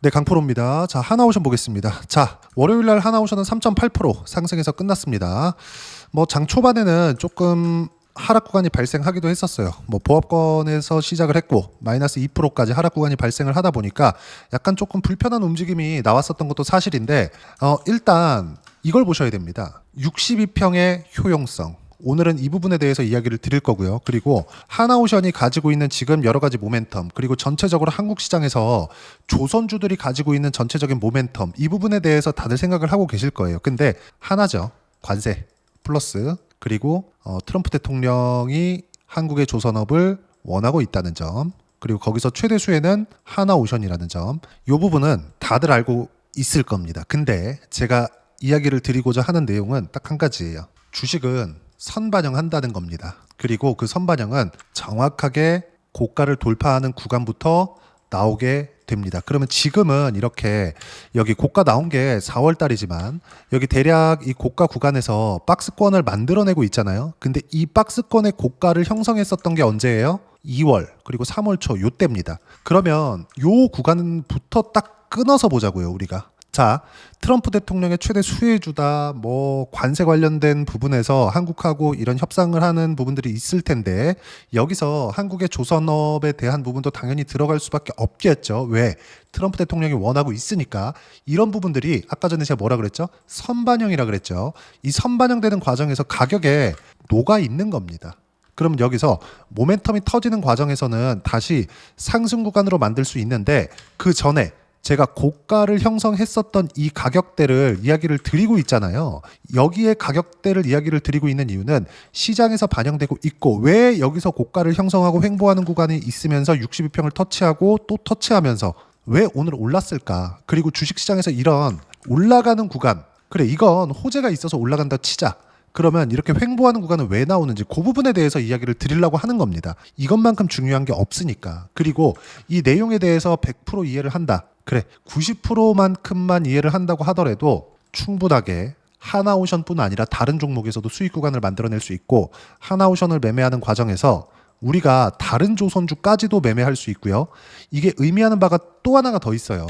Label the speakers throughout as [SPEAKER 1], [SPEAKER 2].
[SPEAKER 1] 네, 강프로입니다. 자, 하나오션 보겠습니다. 자, 월요일날 하나오션은 3.8% 상승해서 끝났습니다. 뭐 장 초반에는 조금 하락 구간이 발생하기도 했었어요. 뭐 보합권에서 시작을 했고 마이너스 2%까지 하락 구간이 발생을 하다 보니까 약간 조금 불편한 움직임이 나왔었던 것도 사실인데 일단 이걸 보셔야 됩니다. 62평의 효용성. 오늘은 이 부분에 대해서 이야기를 드릴 거고요. 그리고 하나오션이 가지고 있는 지금 여러 가지 모멘텀, 그리고 전체적으로 한국 시장에서 조선주들이 가지고 있는 전체적인 모멘텀, 이 부분에 대해서 다들 생각을 하고 계실 거예요. 근데 하나죠. 관세 플러스 그리고 트럼프 대통령이 한국의 조선업을 원하고 있다는 점, 그리고 거기서 최대 수혜는 하나오션이라는 점, 이 부분은 다들 알고 있을 겁니다. 근데 제가 이야기를 드리고자 하는 내용은 딱 한 가지예요. 주식은 선반영한다는 겁니다. 그리고 그 선반영은 정확하게 고가를 돌파하는 구간부터 나오게 됩니다. 그러면 지금은 이렇게 여기 고가 나온 게 4월 달이지만 여기 대략 이 고가 구간에서 박스권을 만들어내고 있잖아요. 근데 이 박스권의 고가를 형성했었던 게 언제예요? 2월 그리고 3월 초 요때입니다. 그러면 요 구간부터 딱 끊어서 보자고요, 우리가. 자, 트럼프 대통령의 최대 수혜주다, 뭐 관세 관련된 부분에서 한국하고 이런 협상을 하는 부분들이 있을 텐데 여기서 한국의 조선업에 대한 부분도 당연히 들어갈 수밖에 없겠죠. 왜? 트럼프 대통령이 원하고 있으니까. 이런 부분들이 아까 전에 제가 뭐라 그랬죠? 선반영이라 그랬죠. 이 선반영되는 과정에서 가격에 녹아 있는 겁니다. 그럼 여기서 모멘텀이 터지는 과정에서는 다시 상승 구간으로 만들 수 있는데 그 전에 제가 고가를 형성했었던 이 가격대를 이야기를 드리고 있잖아요. 여기에 가격대를 이야기를 드리고 있는 이유는 시장에서 반영되고 있고, 왜 여기서 고가를 형성하고 횡보하는 구간이 있으면서 62평을 터치하고 또 터치하면서 왜 오늘 올랐을까? 그리고 주식시장에서 이런 올라가는 구간, 그래 이건 호재가 있어서 올라간다 치자. 그러면 이렇게 횡보하는 구간은 왜 나오는지 그 부분에 대해서 이야기를 드리려고 하는 겁니다. 이것만큼 중요한 게 없으니까. 그리고 이 내용에 대해서 100% 이해를 한다. 그래 90%만큼만 이해를 한다고 하더라도 충분하게 하나오션뿐 아니라 다른 종목에서도 수익 구간을 만들어낼 수 있고, 하나오션을 매매하는 과정에서 우리가 다른 조선주까지도 매매할 수 있고요. 이게 의미하는 바가 또 하나가 더 있어요.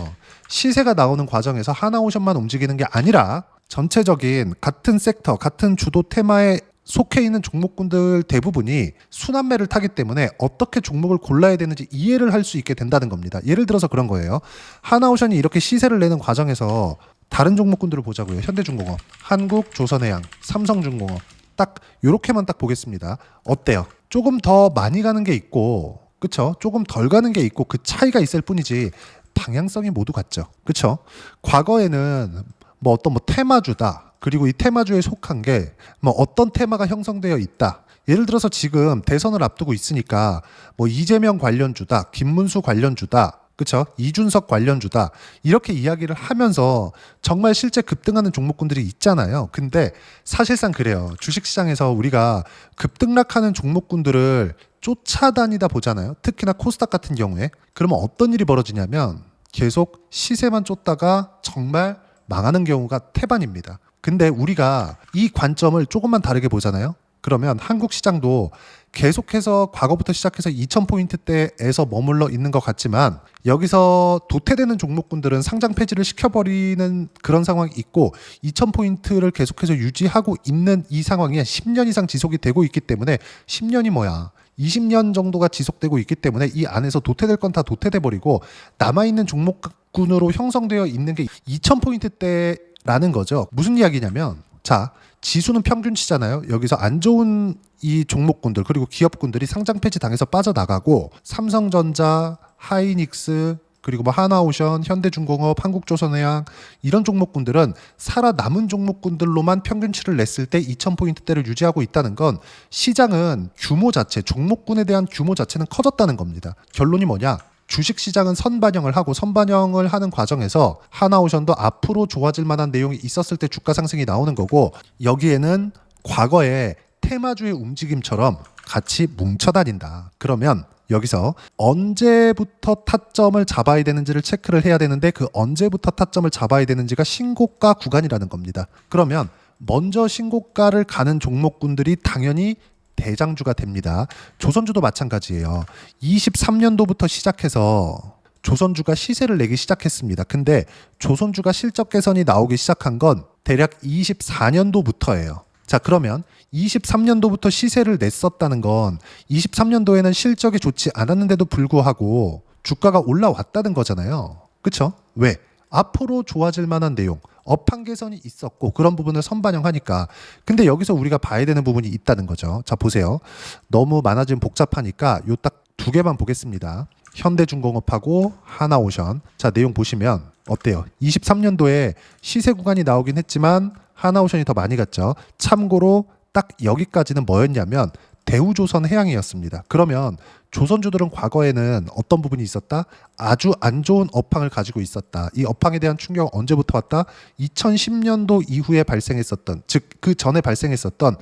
[SPEAKER 1] 시세가 나오는 과정에서 하나오션만 움직이는 게 아니라 전체적인 같은 섹터, 같은 주도 테마에 속해 있는 종목군들 대부분이 순환매를 타기 때문에 어떻게 종목을 골라야 되는지 이해를 할 수 있게 된다는 겁니다. 예를 들어서 그런 거예요. 하나오션이 이렇게 시세를 내는 과정에서 다른 종목군들을 보자고요. 현대중공업, 한국조선해양, 삼성중공업, 딱 요렇게만 딱 보겠습니다. 어때요? 조금 더 많이 가는 게 있고, 그쵸? 조금 덜 가는 게 있고, 그 차이가 있을 뿐이지 방향성이 모두 같죠. 그쵸? 과거에는 뭐 어떤 뭐 테마주다, 그리고 이 테마주에 속한 게 뭐 어떤 테마가 형성되어 있다. 예를 들어서 지금 대선을 앞두고 있으니까 뭐 이재명 관련주다, 김문수 관련주다, 그쵸? 이준석 관련주다, 이렇게 이야기를 하면서 정말 실제 급등하는 종목군들이 있잖아요. 근데 사실상 그래요. 주식시장에서 우리가 급등락하는 종목군들을 쫓아다니다 보잖아요. 특히나 코스닥 같은 경우에. 그러면 어떤 일이 벌어지냐면 계속 시세만 쫓다가 정말 망하는 경우가 태반입니다. 근데 우리가 이 관점을 조금만 다르게 보잖아요. 그러면 한국 시장도 계속해서 과거부터 시작해서 2000포인트대에서 머물러 있는 것 같지만 여기서 도태되는 종목군들은 상장 폐지를 시켜버리는 그런 상황이 있고, 2000포인트를 계속해서 유지하고 있는 이 상황이 10년 이상 지속이 되고 있기 때문에 10년이 뭐야? 20년 정도가 지속되고 있기 때문에 이 안에서 도태될 건 다 도태돼 버리고 남아있는 종목군으로 형성되어 있는 게 2000포인트대라는 거죠. 무슨 이야기냐면, 자, 지수는 평균치잖아요. 여기서 안 좋은 이 종목군들 그리고 기업군들이 상장 폐지 당해서 빠져나가고, 삼성전자, 하이닉스, 그리고 뭐 하나오션, 현대중공업, 한국조선해양, 이런 종목군들은 살아남은 종목군들로만 평균치를 냈을 때 2000포인트대를 유지하고 있다는 건 시장은 규모 자체, 종목군에 대한 규모 자체는 커졌다는 겁니다. 결론이 뭐냐? 주식시장은 선반영을 하고, 선반영을 하는 과정에서 하나오션도 앞으로 좋아질 만한 내용이 있었을 때 주가 상승이 나오는 거고, 여기에는 과거의 테마주의 움직임처럼 같이 뭉쳐다닌다. 그러면 여기서 언제부터 타점을 잡아야 되는지를 체크를 해야 되는데, 그 언제부터 타점을 잡아야 되는지가 신고가 구간이라는 겁니다. 그러면 먼저 신고가를 가는 종목군들이 당연히 대장주가 됩니다. 조선주도 마찬가지예요. 23년도부터 시작해서 조선주가 시세를 내기 시작했습니다. 근데 조선주가 실적 개선이 나오기 시작한 건 대략 24년도부터예요. 자, 그러면 23년도부터 시세를 냈었다는 건 23년도에는 실적이 좋지 않았는데도 불구하고 주가가 올라왔다는 거잖아요. 그쵸? 왜? 앞으로 좋아질 만한 내용, 업황 개선이 있었고 그런 부분을 선반영하니까. 근데 여기서 우리가 봐야 되는 부분이 있다는 거죠. 자, 보세요. 너무 많아지면 복잡하니까 요 딱 두 개만 보겠습니다. 현대중공업하고 하나오션. 자, 내용 보시면 어때요? 23년도에 시세 구간이 나오긴 했지만 하나오션이 더 많이 갔죠. 참고로 딱 여기까지는 뭐였냐면 대우조선해양이었습니다. 그러면 조선주들은 과거에는 어떤 부분이 있었다? 아주 안 좋은 업황을 가지고 있었다. 이 업황에 대한 충격은 언제부터 왔다? 2010년도 이후에 발생했었던, 즉 그 전에 발생했었던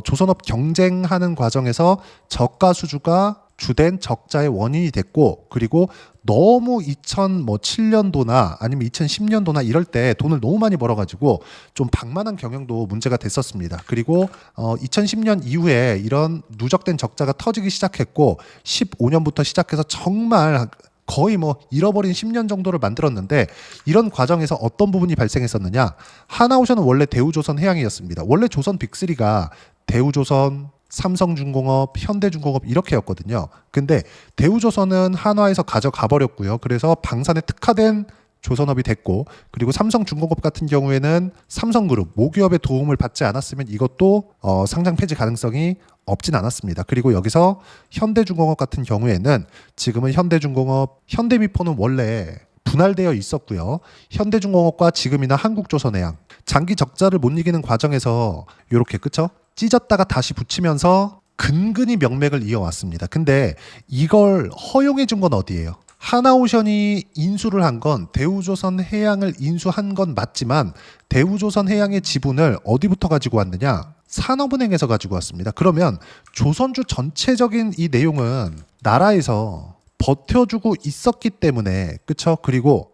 [SPEAKER 1] 조선업 경쟁하는 과정에서 저가 수주가 주된 적자의 원인이 됐고, 그리고 너무 2007년도나 아니면 2010년도나 이럴 때 돈을 너무 많이 벌어가지고 좀 방만한 경영도 문제가 됐었습니다. 그리고 2010년 이후에 이런 누적된 적자가 터지기 시작했고 15년부터 시작해서 정말 거의 뭐 잃어버린 10년 정도를 만들었는데, 이런 과정에서 어떤 부분이 발생했었느냐? 하나오션은 원래 대우조선해양이었습니다. 원래 조선 빅3가 대우조선, 삼성중공업, 현대중공업 이렇게였거든요. 근데 대우조선은 한화에서 가져가 버렸고요. 그래서 방산에 특화된 조선업이 됐고, 그리고 삼성중공업 같은 경우에는 삼성그룹, 모기업의 도움을 받지 않았으면 이것도 상장 폐지 가능성이 없진 않았습니다. 그리고 여기서 현대중공업 같은 경우에는 지금은 현대중공업, 현대미포는 원래 분할되어 있었고요. 현대중공업과 지금이나 한국조선해양, 장기 적자를 못 이기는 과정에서 이렇게, 그쵸? 찢었다가 다시 붙이면서 근근히 명맥을 이어왔습니다. 근데 이걸 허용해 준 건 어디예요? 하나오션이 인수를 한 건 대우조선해양을 인수한 건 맞지만 대우조선해양의 지분을 어디부터 가지고 왔느냐? 산업은행에서 가지고 왔습니다. 그러면 조선주 전체적인 이 내용은 나라에서 버텨주고 있었기 때문에, 그쵸? 그리고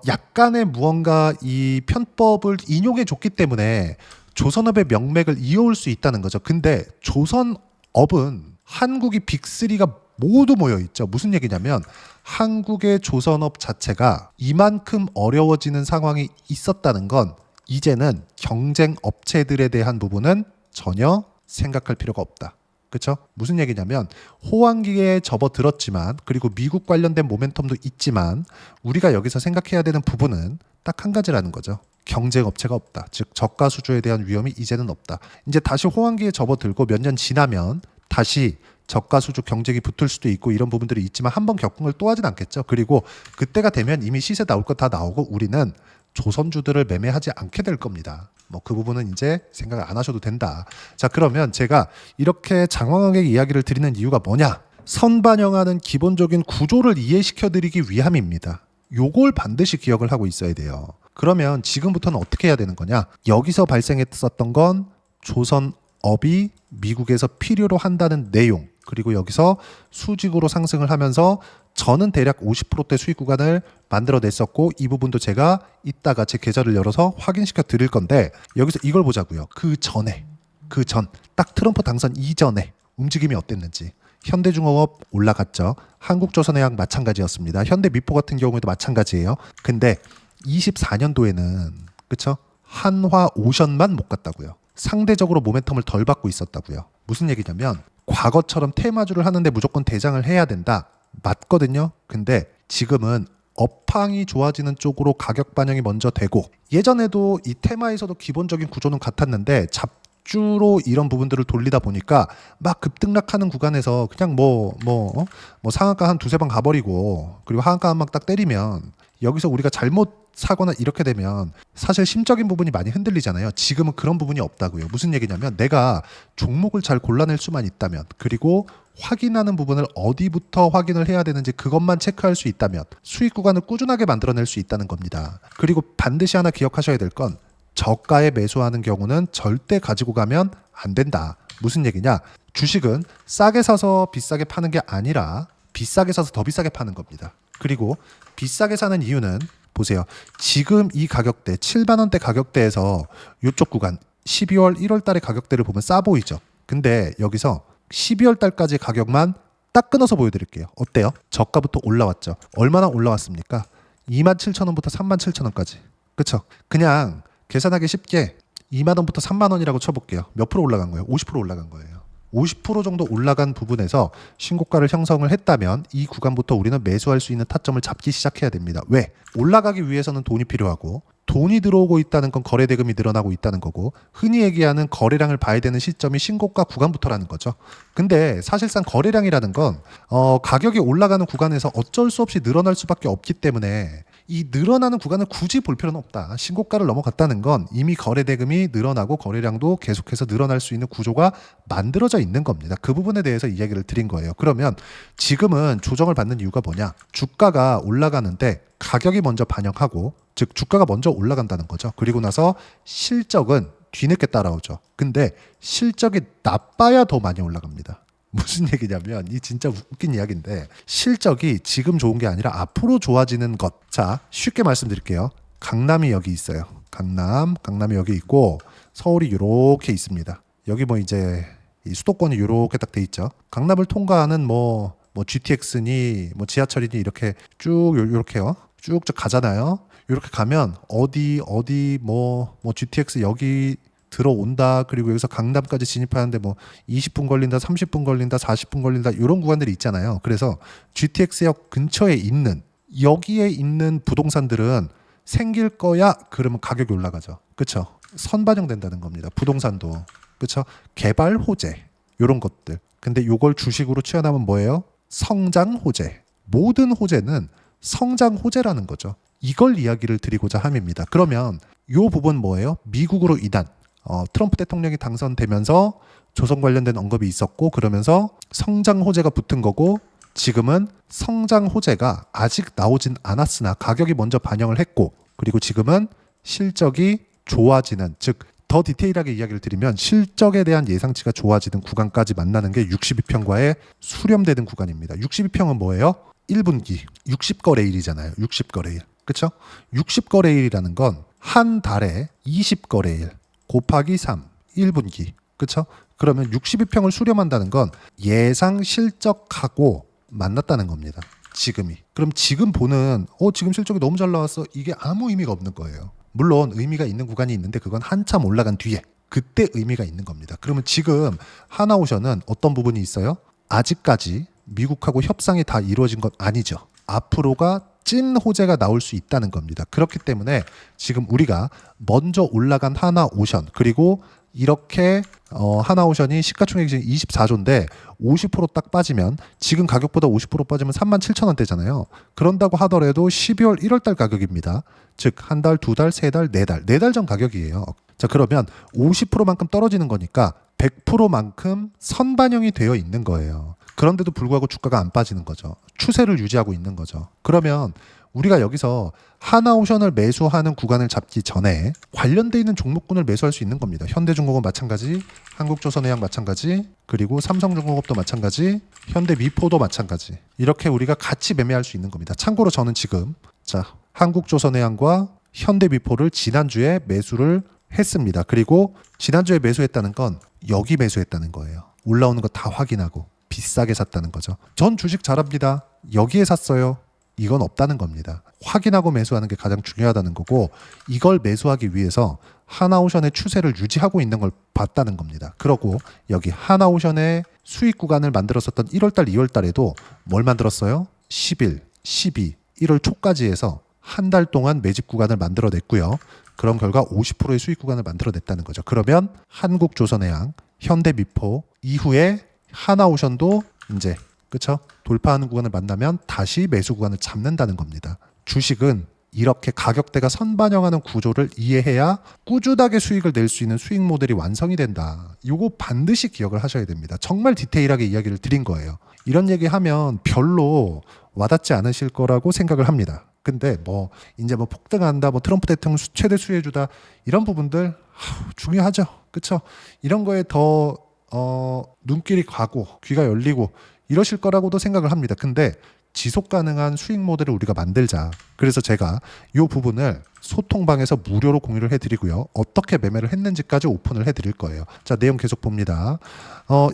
[SPEAKER 1] 약간의 무언가 이 편법을 인용해 줬기 때문에 조선업의 명맥을 이어올 수 있다는 거죠. 근데 조선업은 한국이 빅3가 모두 모여 있죠. 무슨 얘기냐면 한국의 조선업 자체가 이만큼 어려워지는 상황이 있었다는 건 이제는 경쟁 업체들에 대한 부분은 전혀 생각할 필요가 없다. 그렇죠? 무슨 얘기냐면 호황기에 접어들었지만, 그리고 미국 관련된 모멘텀도 있지만 우리가 여기서 생각해야 되는 부분은 딱 한 가지라는 거죠. 경쟁 업체가 없다. 즉 저가 수주에 대한 위험이 이제는 없다. 이제 다시 호황기에 접어들고 몇 년 지나면 다시 저가 수주 경쟁이 붙을 수도 있고 이런 부분들이 있지만 한 번 겪은 걸 또 하진 않겠죠. 그리고 그때가 되면 이미 시세 나올 거 다 나오고 우리는 조선주들을 매매하지 않게 될 겁니다. 뭐 그 부분은 이제 생각 안 하셔도 된다. 자, 그러면 제가 이렇게 장황하게 이야기를 드리는 이유가 뭐냐? 선반영하는 기본적인 구조를 이해시켜 드리기 위함입니다. 요걸 반드시 기억을 하고 있어야 돼요. 그러면 지금부터는 어떻게 해야 되는 거냐? 여기서 발생했었던 건 조선업이 미국에서 필요로 한다는 내용, 그리고 여기서 수직으로 상승을 하면서 저는 대략 50%대 수익 구간을 만들어냈었고, 이 부분도 제가 이따가 제 계좌를 열어서 확인시켜 드릴 건데, 여기서 이걸 보자고요. 그 전, 딱 트럼프 당선 이전에 움직임이 어땠는지. 현대중공업 올라갔죠. 한국조선해양 마찬가지였습니다. 현대미포 같은 경우에도 마찬가지예요. 근데 24년도에는 그쵸? 한화오션만 못 갔다고요. 상대적으로 모멘텀을 덜 받고 있었다고요. 무슨 얘기냐면 과거처럼 테마주를 하는데 무조건 대장을 해야 된다. 맞거든요. 근데 지금은 업황이 좋아지는 쪽으로 가격 반영이 먼저 되고, 예전에도 이 테마에서도 기본적인 구조는 같았는데 잡주로 이런 부분들을 돌리다 보니까 막 급등락하는 구간에서 그냥 뭐 상한가 한 두세 번 가버리고, 그리고 하한가 한 방 딱 때리면 여기서 우리가 잘못 사거나 이렇게 되면 사실 심적인 부분이 많이 흔들리잖아요. 지금은 그런 부분이 없다고요. 무슨 얘기냐면 내가 종목을 잘 골라낼 수만 있다면, 그리고 확인하는 부분을 어디부터 확인을 해야 되는지 그것만 체크할 수 있다면 수익 구간을 꾸준하게 만들어낼 수 있다는 겁니다. 그리고 반드시 하나 기억하셔야 될 건 저가에 매수하는 경우는 절대 가지고 가면 안 된다. 무슨 얘기냐? 주식은 싸게 사서 비싸게 파는 게 아니라 비싸게 사서 더 비싸게 파는 겁니다. 그리고 비싸게 사는 이유는 보세요. 지금 이 가격대 7만 원대 가격대에서 이쪽 구간 12월 1월 달의 가격대를 보면 싸 보이죠. 근데 여기서 12월 달까지 가격만 딱 끊어서 보여드릴게요. 어때요? 저가부터 올라왔죠. 얼마나 올라왔습니까? 27,000원부터 37,000원까지. 그쵸? 그냥 계산하기 쉽게 2만원부터 3만원이라고 쳐볼게요. 몇 프로 올라간 거예요? 50% 올라간 거예요. 50% 정도 올라간 부분에서 신고가를 형성을 했다면 이 구간부터 우리는 매수할 수 있는 타점을 잡기 시작해야 됩니다. 왜? 올라가기 위해서는 돈이 필요하고, 돈이 들어오고 있다는 건 거래 대금이 늘어나고 있다는 거고, 흔히 얘기하는 거래량을 봐야 되는 시점이 신고가 구간부터라는 거죠. 근데 사실상 거래량이라는 건 가격이 올라가는 구간에서 어쩔 수 없이 늘어날 수밖에 없기 때문에 이 늘어나는 구간을 굳이 볼 필요는 없다. 신고가를 넘어갔다는 건 이미 거래 대금이 늘어나고 거래량도 계속해서 늘어날 수 있는 구조가 만들어져 있는 겁니다. 그 부분에 대해서 이야기를 드린 거예요. 그러면 지금은 조정을 받는 이유가 뭐냐? 주가가 올라가는데 가격이 먼저 반영하고, 즉 주가가 먼저 올라간다는 거죠. 그리고 나서 실적은 뒤늦게 따라오죠. 근데 실적이 나빠야 더 많이 올라갑니다. 무슨 얘기냐면, 이 진짜 웃긴 이야기인데, 실적이 지금 좋은 게 아니라 앞으로 좋아지는 것. 자, 쉽게 말씀드릴게요. 강남이 여기 있어요. 강남이 여기 있고 서울이 이렇게 있습니다. 여기 뭐 이제 이 수도권이 이렇게 딱 돼 있죠. 강남을 통과하는 뭐 GTX니 뭐 지하철이니 이렇게 쭉 이렇게요. 쭉쭉 가잖아요. 이렇게 가면 어디 뭐 GTX 여기 들어온다. 그리고 여기서 강남까지 진입하는데 뭐 20분 걸린다, 30분 걸린다, 40분 걸린다, 이런 구간들이 있잖아요. 그래서 GTX역 근처에 있는, 여기에 있는 부동산들은 생길 거야. 그러면 가격이 올라가죠. 그렇죠? 선반영된다는 겁니다. 부동산도. 그렇죠? 개발 호재 이런 것들. 근데 요걸 주식으로 취하면 뭐예요? 성장 호재. 모든 호재는 성장 호재라는 거죠. 이걸 이야기를 드리고자 함입니다. 그러면 요 부분 뭐예요? 미국으로 이단. 트럼프 대통령이 당선되면서 조선 관련된 언급이 있었고, 그러면서 성장 호재가 붙은 거고, 지금은 성장 호재가 아직 나오진 않았으나 가격이 먼저 반영을 했고, 그리고 지금은 실적이 좋아지는, 즉 더 디테일하게 이야기를 드리면 실적에 대한 예상치가 좋아지는 구간까지 만나는 게 62평과의 수렴되는 구간입니다. 62평은 뭐예요? 1분기 60거래일이잖아요. 60거래일. 그렇죠? 60거래일이라는 건 한 달에 20거래일 곱하기 3, 1분기. 그렇죠? 그러면 62평을 수렴한다는 건 예상 실적하고 만났다는 겁니다. 지금이. 그럼 지금 보는 지금 실적이 너무 잘 나왔어. 이게 아무 의미가 없는 거예요. 물론 의미가 있는 구간이 있는데 그건 한참 올라간 뒤에, 그때 의미가 있는 겁니다. 그러면 지금 하나오션은 어떤 부분이 있어요? 아직까지 미국하고 협상이 다 이루어진 건 아니죠. 앞으로가 찐 호재가 나올 수 있다는 겁니다. 그렇기 때문에 지금 우리가 먼저 올라간 하나오션, 그리고 이렇게 하나오션이 시가총액이 지금 24조인데 50%딱 빠지면, 지금 가격보다 50% 빠지면 37,000원대잖아요. 그런다고 하더라도 12월 1월달 가격입니다. 즉 한 달, 두 달, 세 달, 네 달, 네 달 전 가격이에요. 자, 그러면 50%만큼 떨어지는 거니까 100%만큼 선반영이 되어 있는 거예요. 그런데도 불구하고 주가가 안 빠지는 거죠. 추세를 유지하고 있는 거죠. 그러면 우리가 여기서 하나오션을 매수하는 구간을 잡기 전에 관련돼 있는 종목군을 매수할 수 있는 겁니다. 현대중공업 마찬가지, 한국조선해양 마찬가지, 그리고 삼성중공업도 마찬가지, 현대미포도 마찬가지. 이렇게 우리가 같이 매매할 수 있는 겁니다. 참고로 저는 지금 한국조선해양과 현대미포를 지난주에 매수를 했습니다. 그리고 지난주에 매수했다는 건 여기 매수했다는 거예요. 올라오는 거 다 확인하고 비싸게 샀다는 거죠. 전 주식 잘합니다. 여기에 샀어요. 이건 없다는 겁니다. 확인하고 매수하는 게 가장 중요하다는 거고, 이걸 매수하기 위해서 하나오션의 추세를 유지하고 있는 걸 봤다는 겁니다. 그러고 여기 하나오션의 수익 구간을 만들었었던 1월달, 2월달에도 뭘 만들었어요? 10일, 12, 1월 초까지 해서 한 달 동안 매집 구간을 만들어냈고요. 그런 결과 50%의 수익 구간을 만들어냈다는 거죠. 그러면 한국조선해양, 현대미포 이후에 하나오션도 이제 그렇죠? 돌파하는 구간을 만나면 다시 매수 구간을 잡는다는 겁니다. 주식은 이렇게 가격대가 선반영하는 구조를 이해해야 꾸준하게 수익을 낼 수 있는 수익 모델이 완성이 된다. 이거 반드시 기억을 하셔야 됩니다. 정말 디테일하게 이야기를 드린 거예요. 이런 얘기하면 별로 와닿지 않으실 거라고 생각을 합니다. 근데 이제 폭등한다, 트럼프 대통령 최대 수혜주다, 이런 부분들 중요하죠. 그렇죠? 이런 거에 더 눈길이 가고 귀가 열리고 이러실 거라고도 생각을 합니다. 근데 지속 가능한 수익 모델을 우리가 만들자. 그래서 제가 이 부분을 소통방에서 무료로 공유를 해드리고요. 어떻게 매매를 했는지까지 오픈을 해드릴 거예요. 자, 내용 계속 봅니다.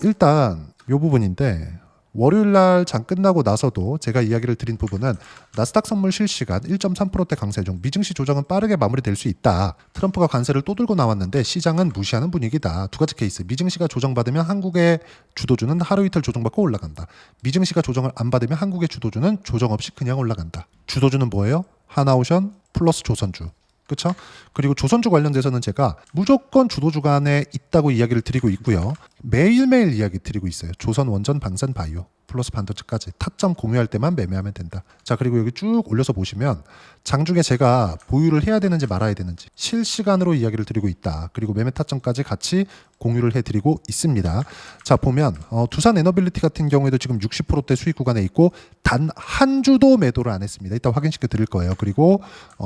[SPEAKER 1] 일단 이 부분인데 월요일 날 장 끝나고 나서도 제가 이야기를 드린 부분은 나스닥 선물 실시간 1.3%대 강세 중 미증시 조정은 빠르게 마무리될 수 있다. 트럼프가 관세를 또 들고 나왔는데 시장은 무시하는 분위기다. 두 가지 케이스. 미증시가 조정받으면 한국의 주도주는 하루 이틀 조정받고 올라간다. 미증시가 조정을 안 받으면 한국의 주도주는 조정 없이 그냥 올라간다. 주도주는 뭐예요? 하나오션 플러스 조선주. 그렇죠? 그리고 조선주 관련돼서는 제가 무조건 주도주간에 있다고 이야기를 드리고 있고요. 매일매일 이야기 드리고 있어요. 조선, 원전, 방산, 바이오 플러스 반도체까지 타점 공유할 때만 매매하면 된다. 자, 그리고 여기 쭉 올려서 보시면 장중에 제가 보유를 해야 되는지 말아야 되는지 실시간으로 이야기를 드리고 있다. 그리고 매매 타점까지 같이 공유를 해드리고 있습니다. 자, 보면 두산 에너빌리티 같은 경우에도 지금 60%대 수익 구간에 있고 단 한 주도 매도를 안 했습니다. 이따 확인시켜 드릴 거예요. 그리고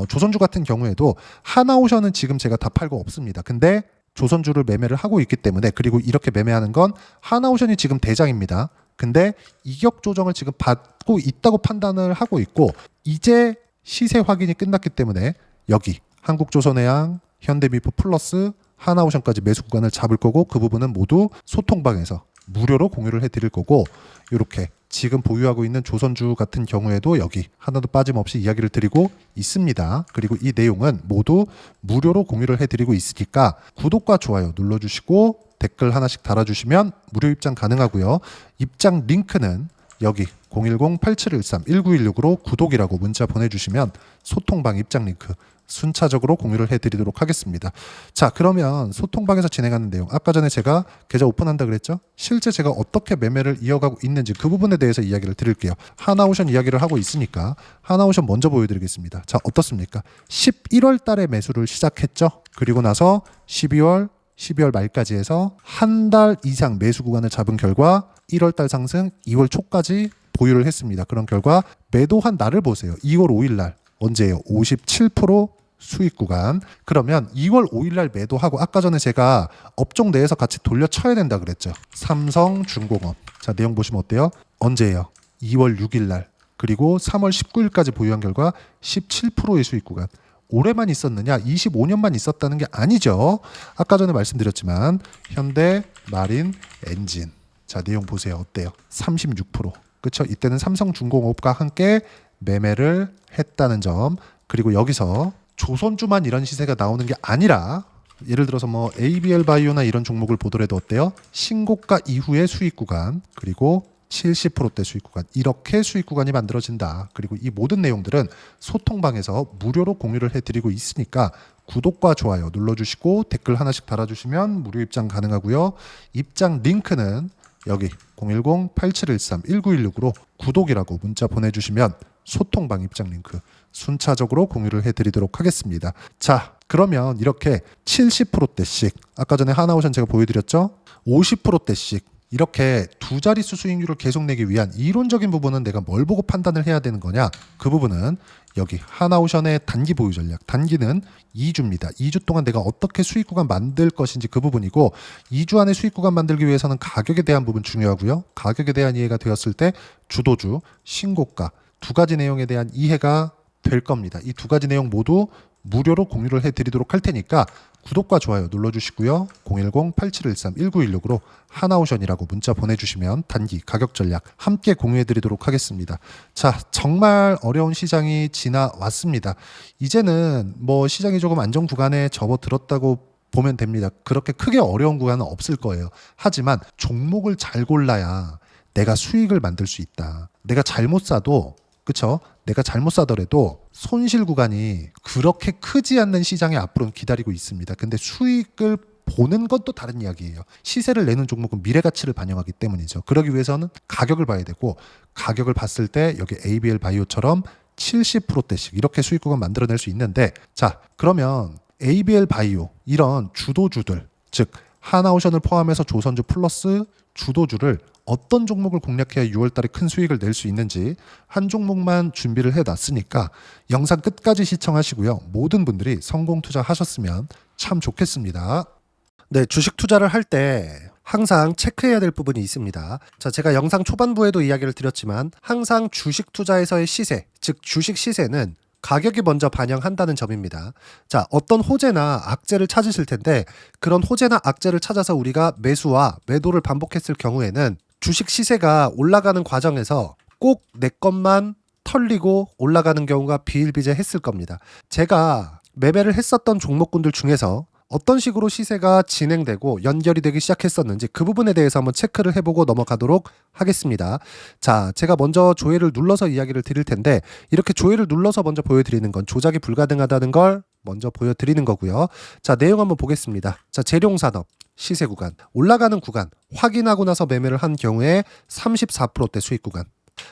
[SPEAKER 1] 조선주 같은 경우에도 하나오션은 지금 제가 다 팔고 없습니다. 근데 조선주를 매매를 하고 있기 때문에, 그리고 이렇게 매매하는 건 하나오션이 지금 대장입니다. 근데 이격 조정을 지금 받고 있다고 판단을 하고 있고, 이제 시세 확인이 끝났기 때문에 여기 한국조선해양, 현대미포 플러스 하나오션까지 매수 구간을 잡을 거고, 그 부분은 모두 소통방에서 무료로 공유를 해드릴 거고, 이렇게 지금 보유하고 있는 조선주 같은 경우에도 여기 하나도 빠짐없이 이야기를 드리고 있습니다. 그리고 이 내용은 모두 무료로 공유를 해드리고 있으니까 구독과 좋아요 눌러주시고 댓글 하나씩 달아주시면 무료 입장 가능하고요. 입장 링크는 여기 010-8713-1916으로 구독이라고 문자 보내주시면 소통방 입장 링크 순차적으로 공유를 해드리도록 하겠습니다. 자, 그러면 소통방에서 진행하는 내용, 아까 전에 제가 계좌 오픈한다 그랬죠? 실제 제가 어떻게 매매를 이어가고 있는지 그 부분에 대해서 이야기를 드릴게요. 하나오션 이야기를 하고 있으니까 하나오션 먼저 보여드리겠습니다. 자, 어떻습니까? 11월 달에 매수를 시작했죠? 그리고 나서 12월 말까지 해서 한 달 이상 매수 구간을 잡은 결과 1월 달 상승 2월 초까지 보유를 했습니다. 그런 결과 매도한 날을 보세요. 2월 5일 날 언제예요? 57% 수익 구간. 그러면 2월 5일 날 매도하고, 아까 전에 제가 업종 내에서 같이 돌려쳐야 된다 그랬죠. 삼성중공업. 자, 내용 보시면 어때요? 언제예요? 2월 6일 날. 그리고 3월 19일까지 보유한 결과 17%의 수익 구간. 올해만 있었느냐? 25년만 있었다는 게 아니죠. 아까 전에 말씀드렸지만 현대, 마린, 엔진. 자, 내용 보세요. 어때요? 36%. 그렇죠? 이때는 삼성중공업과 함께 매매를 했다는 점. 그리고 여기서 조선주만 이런 시세가 나오는 게 아니라, 예를 들어서 뭐 ABL 바이오나 이런 종목을 보더라도 어때요? 신고가 이후의 수익 구간, 그리고 70%대 수익 구간, 이렇게 수익 구간이 만들어진다. 그리고 이 모든 내용들은 소통방에서 무료로 공유를 해드리고 있으니까 구독과 좋아요 눌러주시고 댓글 하나씩 달아주시면 무료 입장 가능하고요. 입장 링크는 여기 010-8713-1916으로 구독이라고 문자 보내주시면 소통방 입장 링크 순차적으로 공유를 해드리도록 하겠습니다. 자, 그러면 이렇게 70%대씩, 아까 전에 하나오션 제가 보여드렸죠? 50%대씩 이렇게 두 자릿수 수익률을 계속 내기 위한 이론적인 부분은 내가 뭘 보고 판단을 해야 되는 거냐? 그 부분은 여기 하나오션의 단기 보유 전략, 단기는 2주입니다. 2주 동안 내가 어떻게 수익 구간 만들 것인지 그 부분이고, 2주 안에 수익 구간 만들기 위해서는 가격에 대한 부분 중요하고요. 가격에 대한 이해가 되었을 때 주도주, 신고가 두 가지 내용에 대한 이해가 될 겁니다. 이 두 가지 내용 모두 무료로 공유를 해드리도록 할 테니까 구독과 좋아요 눌러주시고요. 010-8713-1916으로 하나오션이라고 문자 보내주시면 단기 가격 전략 함께 공유해드리도록 하겠습니다. 자, 정말 어려운 시장이 지나왔습니다. 이제는 뭐 시장이 조금 안정 구간에 접어들었다고 보면 됩니다. 그렇게 크게 어려운 구간은 없을 거예요. 하지만 종목을 잘 골라야 내가 수익을 만들 수 있다. 내가 잘못 사도, 그쵸? 내가 잘못 사더라도 손실 구간이 그렇게 크지 않는 시장에 앞으로는 기다리고 있습니다. 근데 수익을 보는 건 또 다른 이야기예요. 시세를 내는 종목은 미래 가치를 반영하기 때문이죠. 그러기 위해서는 가격을 봐야 되고, 가격을 봤을 때 여기 ABL 바이오처럼 70%대씩 이렇게 수익 구간 만들어낼 수 있는데, 자, 그러면 ABL 바이오 이런 주도주들, 즉 하나오션을 포함해서 조선주 플러스 주도주를 어떤 종목을 공략해야 6월달에 큰 수익을 낼 수 있는지 한 종목만 준비를 해놨으니까 영상 끝까지 시청하시고요. 모든 분들이 성공 투자하셨으면 참 좋겠습니다. 네, 주식 투자를 할 때 항상 체크해야 될 부분이 있습니다. 자, 제가 영상 초반부에도 이야기를 드렸지만 항상 주식 투자에서의 시세, 즉 주식 시세는 가격이 먼저 반영한다는 점입니다. 자, 어떤 호재나 악재를 찾으실 텐데, 그런 호재나 악재를 찾아서 우리가 매수와 매도를 반복했을 경우에는 주식 시세가 올라가는 과정에서 꼭 내 것만 털리고 올라가는 경우가 비일비재했을 겁니다. 제가 매매를 했었던 종목군들 중에서 어떤 식으로 시세가 진행되고 연결이 되기 시작했었는지 그 부분에 대해서 한번 체크를 해보고 넘어가도록 하겠습니다. 자, 제가 먼저 조회를 눌러서 이야기를 드릴 텐데 이렇게 조회를 눌러서 먼저 보여드리는 건 조작이 불가능하다는 걸 먼저 보여드리는 거고요. 자, 내용 한번 보겠습니다. 자, 재룡산업 시세 구간, 올라가는 구간 확인하고 나서 매매를 한 경우에 34%대 수익 구간.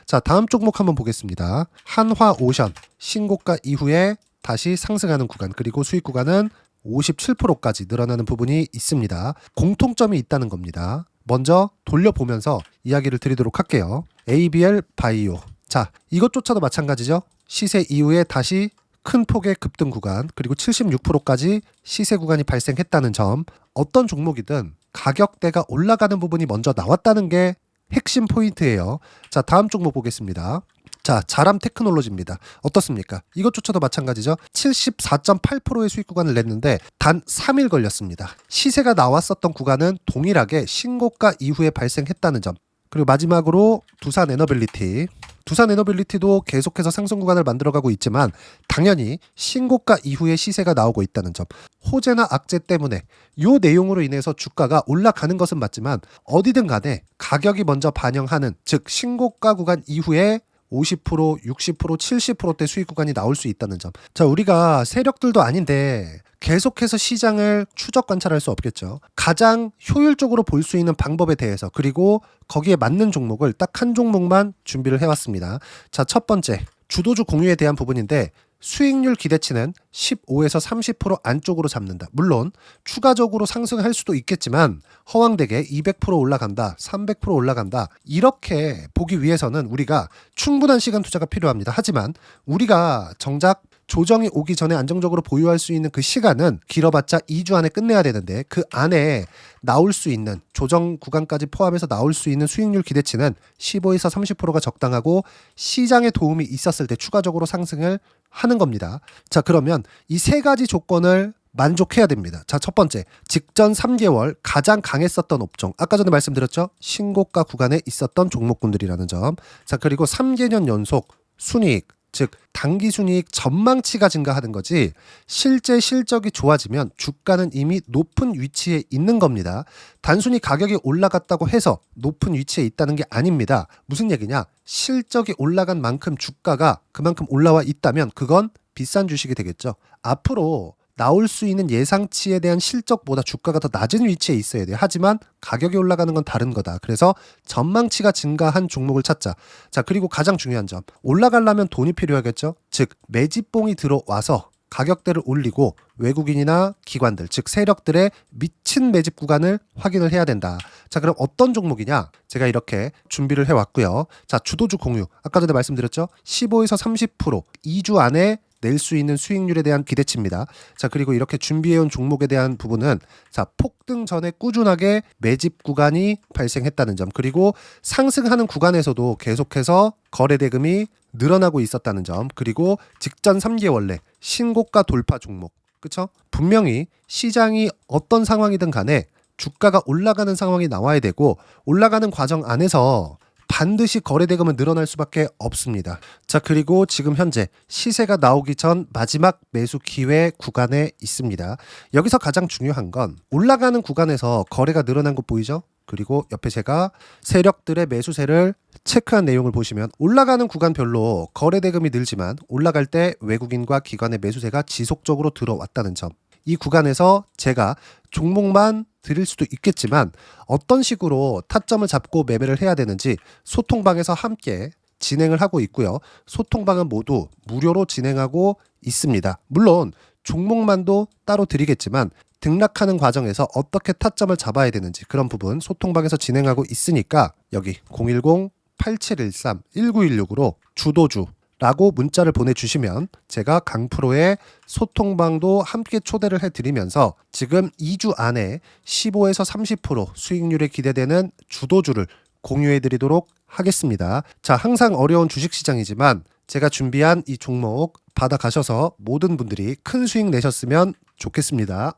[SPEAKER 1] 자, 다음 종목 한번 보겠습니다. 한화오션 신고가 이후에 다시 상승하는 구간, 그리고 수익 구간은 57%까지 늘어나는 부분이 있습니다. 공통점이 있다는 겁니다. 먼저 돌려보면서 이야기를 드리도록 할게요. ABL 바이오. 자, 이것조차도 마찬가지죠. 시세 이후에 다시 큰 폭의 급등 구간, 그리고 76%까지 시세 구간이 발생했다는 점. 어떤 종목이든 가격대가 올라가는 부분이 먼저 나왔다는 게 핵심 포인트예요. 자, 다음 종목 보겠습니다. 자, 자람 테크놀로지입니다. 어떻습니까? 이것조차도 마찬가지죠. 74.8%의 수익 구간을 냈는데 단 3일 걸렸습니다. 시세가 나왔었던 구간은 동일하게 신고가 이후에 발생했다는 점. 그리고 마지막으로 두산 에너빌리티. 두산 에너빌리티도 계속해서 상승 구간을 만들어가고 있지만 당연히 신고가 이후에 시세가 나오고 있다는 점. 호재나 악재 때문에 이 내용으로 인해서 주가가 올라가는 것은 맞지만 어디든 간에 가격이 먼저 반영하는, 즉 신고가 구간 이후에 50%, 60%, 70%대 수익 구간이 나올 수 있다는 점. 자, 우리가 세력들도 아닌데 계속해서 시장을 추적 관찰할 수 없겠죠. 가장 효율적으로 볼 수 있는 방법에 대해서, 그리고 거기에 맞는 종목을 딱 한 종목만 준비를 해왔습니다. 자, 첫 번째 주도주 공유에 대한 부분인데 수익률 기대치는 15에서 30% 안쪽으로 잡는다. 물론 추가적으로 상승할 수도 있겠지만 허황되게 200% 올라간다, 300% 올라간다, 이렇게 보기 위해서는 우리가 충분한 시간 투자가 필요합니다. 하지만 우리가 정작 조정이 오기 전에 안정적으로 보유할 수 있는 그 시간은 길어봤자 2주 안에 끝내야 되는데 그 안에 나올 수 있는, 조정 구간까지 포함해서 나올 수 있는 수익률 기대치는 15에서 30%가 적당하고 시장에 도움이 있었을 때 추가적으로 상승을 하는 겁니다. 자, 그러면 이 세 가지 조건을 만족해야 됩니다. 자, 첫 번째, 직전 3개월 가장 강했었던 업종. 아까 전에 말씀드렸죠? 신고가 구간에 있었던 종목군들이라는 점. 자, 그리고 3개년 연속 순이익, 즉 단기 순이익 전망치가 증가하는 거지 실제 실적이 좋아지면 주가는 이미 높은 위치에 있는 겁니다. 단순히 가격이 올라갔다고 해서 높은 위치에 있다는 게 아닙니다. 무슨 얘기냐? 실적이 올라간 만큼 주가가 그만큼 올라와 있다면 그건 비싼 주식이 되겠죠. 앞으로 나올 수 있는 예상치에 대한 실적보다 주가가 더 낮은 위치에 있어야 돼요. 하지만 가격이 올라가는 건 다른 거다. 그래서 전망치가 증가한 종목을 찾자. 자, 그리고 가장 중요한 점. 올라가려면 돈이 필요하겠죠. 즉 매집봉이 들어와서 가격대를 올리고 외국인이나 기관들, 즉 세력들의 미친 매집 구간을 확인을 해야 된다. 자, 그럼 어떤 종목이냐? 제가 이렇게 준비를 해왔고요. 자, 주도주 공유. 아까 전에 말씀드렸죠. 15에서 30% 2주 안에 낼 수 있는 수익률에 대한 기대치입니다. 자, 그리고 이렇게 준비해온 종목에 대한 부분은 자, 폭등 전에 꾸준하게 매집 구간이 발생했다는 점, 그리고 상승하는 구간에서도 계속해서 거래 대금이 늘어나고 있었다는 점, 그리고 직전 3개월 내 신고가 돌파 종목. 그쵸? 분명히 시장이 어떤 상황이든 간에 주가가 올라가는 상황이 나와야 되고 올라가는 과정 안에서 반드시 거래대금은 늘어날 수밖에 없습니다. 자, 그리고 지금 현재 시세가 나오기 전 마지막 매수 기회 구간에 있습니다. 여기서 가장 중요한 건 올라가는 구간에서 거래가 늘어난 거 보이죠? 그리고 옆에 제가 세력들의 매수세를 체크한 내용을 보시면 올라가는 구간별로 거래대금이 늘지만 올라갈 때 외국인과 기관의 매수세가 지속적으로 들어왔다는 점. 이 구간에서 제가 종목만 드릴 수도 있겠지만 어떤 식으로 타점을 잡고 매매를 해야 되는지 소통방에서 함께 진행을 하고 있고요. 소통방은 모두 무료로 진행하고 있습니다. 물론 종목만도 따로 드리겠지만 등락하는 과정에서 어떻게 타점을 잡아야 되는지 그런 부분 소통방에서 진행하고 있으니까 여기 010-8713-1916으로 주도주 라고 문자를 보내주시면 제가 강프로의 소통방도 함께 초대를 해드리면서 지금 2주 안에 15에서 30% 수익률에 기대되는 주도주를 공유해드리도록 하겠습니다. 자, 항상 어려운 주식시장이지만 제가 준비한 이 종목 받아가셔서 모든 분들이 큰 수익 내셨으면 좋겠습니다.